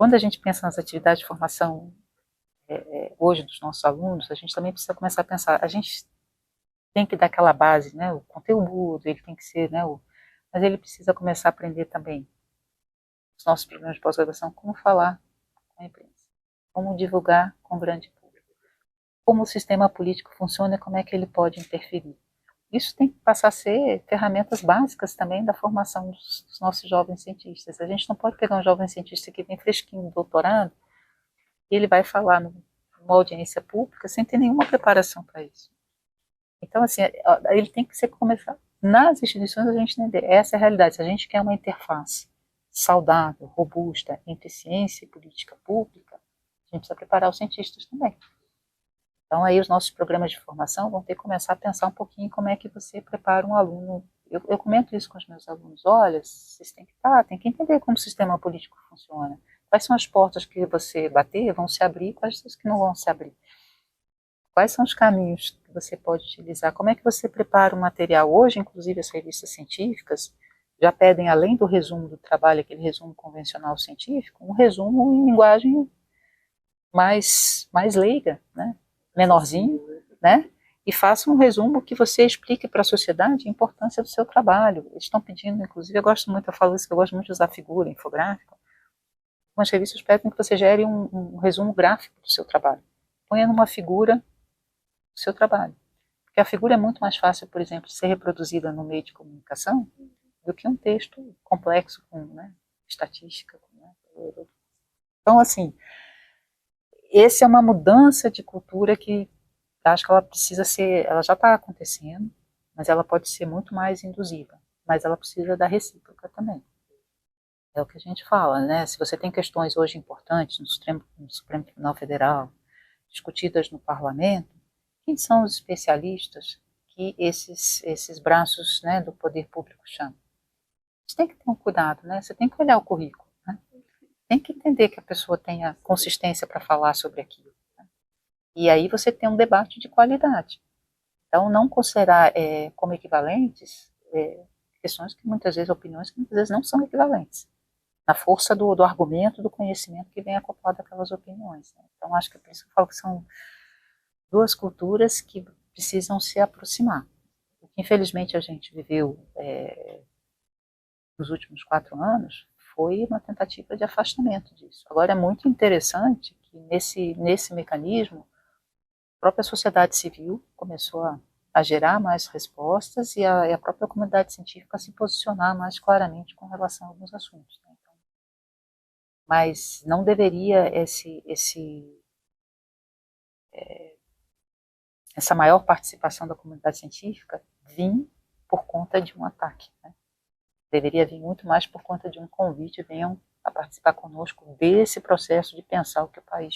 quando a gente pensa nas atividades de formação hoje dos nossos alunos, a gente também precisa começar a pensar, a gente tem que dar aquela base, né, o conteúdo, ele tem que ser, né, mas ele precisa começar a aprender também os nossos programas de pós-graduação, como falar com a imprensa, como divulgar com o grande público, como o sistema político funciona e como é que ele pode interferir. Isso tem que passar a ser ferramentas básicas também da formação dos nossos jovens cientistas. A gente não pode pegar um jovem cientista que vem fresquinho, doutorado, e ele vai falar numa audiência pública sem ter nenhuma preparação para isso. Então, assim, ele tem que começar nas instituições a gente entender, essa é a realidade. Se a gente quer uma interface saudável, robusta, entre ciência e política pública, a gente precisa preparar os cientistas também. Então, aí os nossos programas de formação vão ter que começar a pensar um pouquinho como é que você prepara um aluno. Eu comento isso com os meus alunos, olha, vocês têm que entender como o sistema político funciona. Quais são as portas que você bater, vão se abrir, quais as que não vão se abrir. Quais são os caminhos que você pode utilizar? Como é que você prepara o material? Hoje, inclusive, as revistas científicas já pedem, além do resumo do trabalho, aquele resumo convencional científico, um resumo em linguagem mais leiga, né? Menorzinho, né? E faça um resumo que você explique para a sociedade a importância do seu trabalho. Eles estão pedindo, inclusive, eu falo isso, que eu gosto muito de usar figura, infográfica. Algumas revistas pedem que você gere um resumo gráfico do seu trabalho. Ponha numa figura o seu trabalho. Porque a figura é muito mais fácil, por exemplo, de ser reproduzida no meio de comunicação do que um texto complexo com, né, estatística. Né? Então, assim, essa é uma mudança de cultura que acho que ela precisa ser, ela já está acontecendo, mas ela pode ser muito mais induziva, mas ela precisa da recíproca também. É o que a gente fala, né? Se você tem questões hoje importantes no Supremo Tribunal Federal, discutidas no parlamento, quem são os especialistas que esses braços, né, do poder público chamam? Você tem que ter um cuidado, né? Você tem que olhar o currículo, né? Tem que entender que a pessoa tenha consistência para falar sobre aquilo. Né? E aí você tem um debate de qualidade. Então, não considerar como equivalentes questões que muitas vezes, opiniões que muitas vezes não são equivalentes, na força do argumento, do conhecimento que vem acoplado àquelas opiniões. Né? Então, acho que é por isso que eu falo que são duas culturas que precisam se aproximar. O que, infelizmente, a gente viveu nos últimos 4 anos foi uma tentativa de afastamento disso. Agora, é muito interessante que nesse mecanismo, a própria sociedade civil começou a gerar mais respostas e a própria comunidade científica a se posicionar mais claramente com relação a alguns assuntos. Né? Então, mas não deveria essa maior participação da comunidade científica vir por conta de um ataque. Né? Deveria vir muito mais por conta de um convite, venham a participar conosco desse processo de pensar o que o país